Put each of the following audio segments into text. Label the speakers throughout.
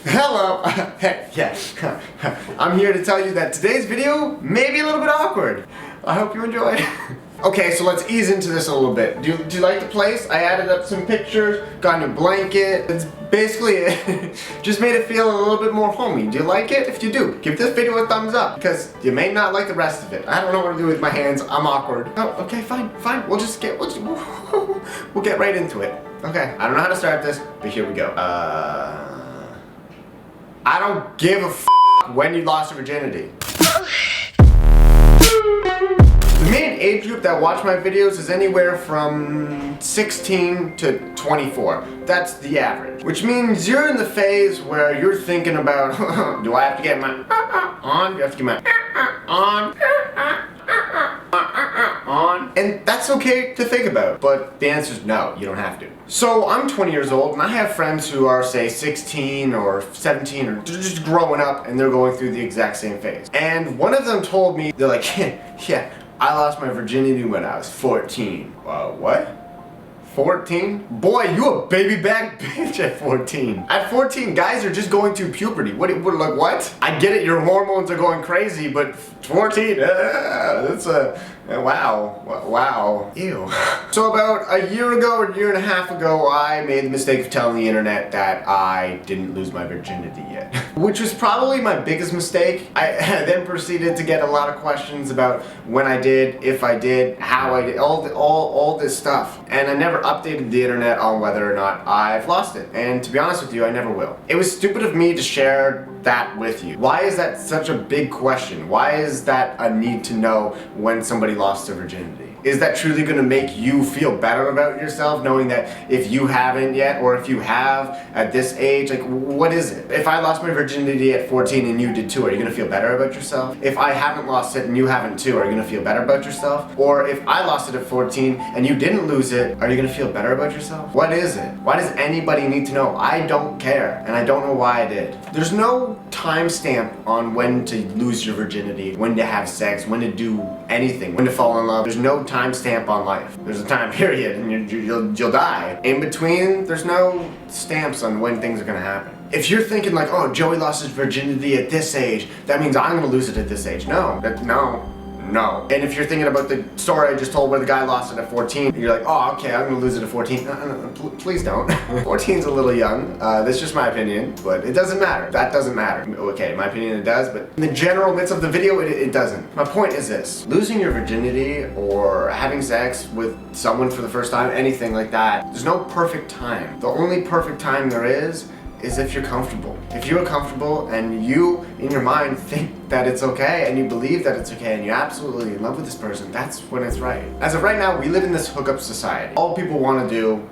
Speaker 1: Hello! Hey, yeah. I'm here to tell you that today's video may be a little bit awkward. I hope you enjoy it. Okay, so let's ease into this a little bit. Do you like the place? I added up some pictures, got a new blanket. It's basically it. Just made it feel a little bit more homey. Do you like it? If you do, give this video a thumbs up because you may not like the rest of it. I don't know what to do with my hands. I'm awkward. Oh, okay, fine. We'll get right into it. Okay, I don't know how to start this, but here we go. I don't give a f when you lost your virginity. The main age group that watch my videos is anywhere from 16 to 24. That's the average. Which means you're in the phase where you're thinking about, do I have to get my on? Do I have to get my on? On? And that's okay to think about, but the answer is no, you don't have to. So I'm 20 years old and I have friends who are say 16 or 17 or just growing up and they're going through the exact same phase. And one of them told me, they're like, yeah, I lost my virginity when I was 14. What? 14? Boy, you a baby back bitch at 14. At 14, guys are just going through puberty. Like what? I get it, your hormones are going crazy, but 14, that's a, wow, ew. So about a year ago or a year and a half ago, I made the mistake of telling the internet that I didn't lose my virginity yet. Which was probably my biggest mistake. I then proceeded to get a lot of questions about when I did, if I did, how I did, all this stuff. And I never updated the internet on whether or not I've lost it. And to be honest with you, I never will. It was stupid of me to share that with you. Why is that such a big question? Why is that a need to know when somebody lost their virginity? Is that truly going to make you feel better about yourself, knowing that if you haven't yet, or if you have at this age, like what is it? If I lost my virginity at 14 and you did too, are you going to feel better about yourself? If I haven't lost it and you haven't too, are you going to feel better about yourself? Or if I lost it at 14 and you didn't lose it, are you going to feel better about yourself? What is it? Why does anybody need to know? I don't care, and I don't know why I did. There's no timestamp on when to lose your virginity, when to have sex, when to do anything, when to fall in love. There's no timestamp on life. There's a time period and you'll die. In between, there's no stamps on when things are gonna happen. If you're thinking like, oh, Joey lost his virginity at this age, that means I'm gonna lose it at this age. No. No. And if you're thinking about the story I just told where the guy lost it at 14, and you're like, oh, okay, I'm gonna lose it at 14. No, please don't. 14's a little young. That's just my opinion, but it doesn't matter. That doesn't matter. Okay, in my opinion it does, but in the general midst of the video, it doesn't. My point is this. Losing your virginity or having sex with someone for the first time, anything like that, there's no perfect time. The only perfect time there is if you're comfortable. If you're comfortable and you, in your mind, think that it's okay and you believe that it's okay and you're absolutely in love with this person, that's when it's right. As of right now, we live in this hookup society. All people want to do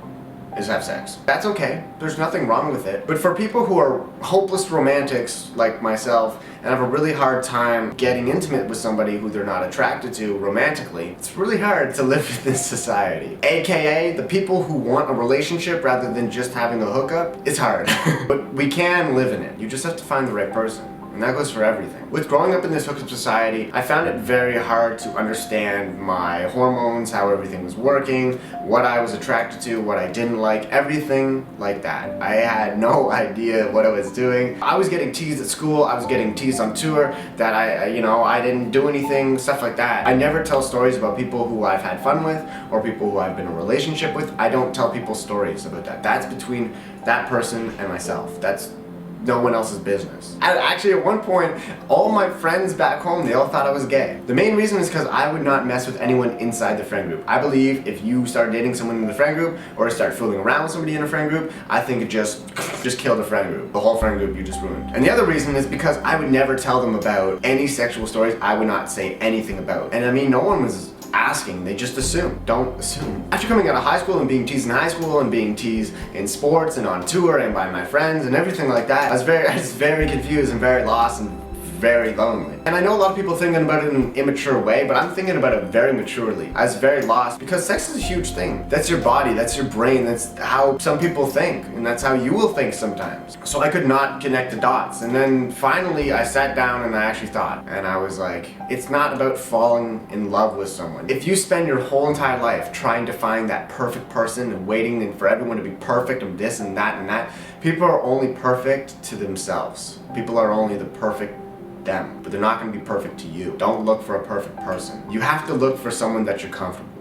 Speaker 1: is have sex. That's okay. There's nothing wrong with it. But for people who are hopeless romantics like myself and have a really hard time getting intimate with somebody who they're not attracted to romantically, it's really hard to live in this society. AKA, the people who want a relationship rather than just having a hookup, it's hard. But we can live in it. You just have to find the right person. And that goes for everything. With growing up in this hookup society, I found it very hard to understand my hormones, how everything was working, what I was attracted to, what I didn't like, everything like that. I had no idea what I was doing. I was getting teased at school, I was getting teased on tour, that I didn't do anything, stuff like that. I never tell stories about people who I've had fun with, or people who I've been in a relationship with. I don't tell people stories about that. That's between that person and myself. That's no one else's business. Actually, at one point, all my friends back home, they all thought I was gay. The main reason is because I would not mess with anyone inside the friend group. I believe if you start dating someone in the friend group or start fooling around with somebody in a friend group, I think it just kill the friend group. The whole friend group you just ruined. And the other reason is because I would never tell them about any sexual stories I would not say anything about. And I mean, no one was asking, they just assume. Don't assume. After coming out of high school and being teased in high school and being teased in sports and on tour and by my friends and everything like that, I was very confused and very lost and very lonely. And I know a lot of people thinking about it in an immature way, but I'm thinking about it very maturely. I was very lost because sex is a huge thing. That's your body, that's your brain, that's how some people think, and that's how you will think sometimes. So I could not connect the dots. And then finally I sat down and I actually thought, and I was like, it's not about falling in love with someone. If you spend your whole entire life trying to find that perfect person and waiting for everyone to be perfect and this and that, people are only perfect to themselves. People are only the perfect them, but they're not going to be perfect to you. Don't look for a perfect person. You have to look for someone that you're comfortable with.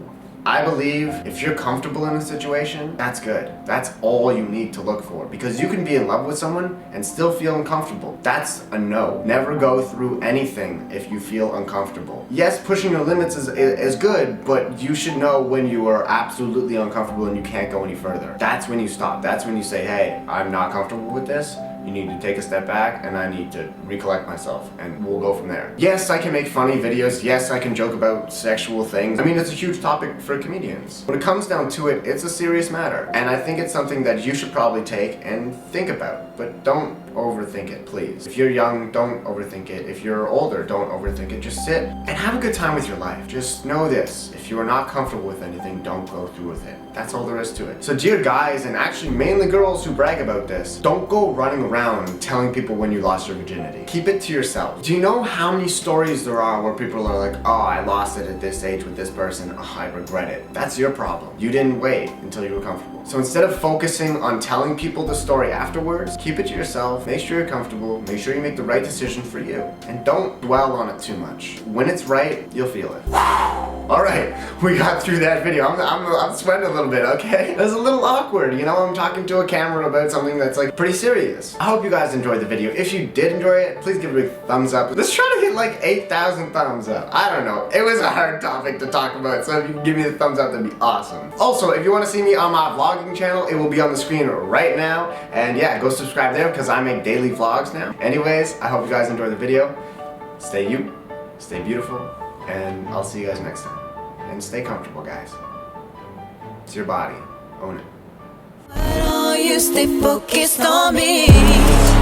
Speaker 1: I believe if you're comfortable in a situation, that's good. That's all you need to look for, because you can be in love with someone and still feel uncomfortable. That's a no. Never go through anything if you feel uncomfortable. Yes, pushing your limits is good, but you should know when you are absolutely uncomfortable and you can't go any further. That's when you stop. That's when you say, hey, I'm not comfortable with this. You need to take a step back and I need to recollect myself, and we'll go from there. Yes, I can make funny videos. Yes, I can joke about sexual things. I mean, it's a huge topic for comedians. When it comes down to it, it's a serious matter. And I think it's something that you should probably take and think about. But don't overthink it, please. If you're young, don't overthink it. If you're older, don't overthink it. Just sit and have a good time with your life. Just know this. If you are not comfortable with anything, don't go through with it. That's all there is to it. So dear guys, and actually mainly girls who brag about this, don't go running around telling people when you lost your virginity. Keep it to yourself. Do you know how many stories there are where people are like, oh, I lost it at this age with this person, oh, I regret it. That's your problem. You didn't wait until you were comfortable. So instead of focusing on telling people the story afterwards, keep it to yourself, make sure you're comfortable, make sure you make the right decision for you, and don't dwell on it too much. When it's right, you'll feel it. Alright, we got through that video. I'm sweating a little bit, okay? It was a little awkward, you know, I'm talking to a camera about something that's like pretty serious. I hope you guys enjoyed the video. If you did enjoy it, please give it a big thumbs up. Let's try to hit like 8,000 thumbs up. I don't know, it was a hard topic to talk about, so if you can give me the thumbs up, that'd be awesome. Also, if you want to see me on my vlogging channel, it will be on the screen right now. And yeah, go subscribe there because I make daily vlogs now. Anyways, I hope you guys enjoyed the video. Stay you, stay beautiful, and I'll see you guys next time. And stay comfortable, guys. It's your body. Own it.
Speaker 2: Why don't you stay focused on me?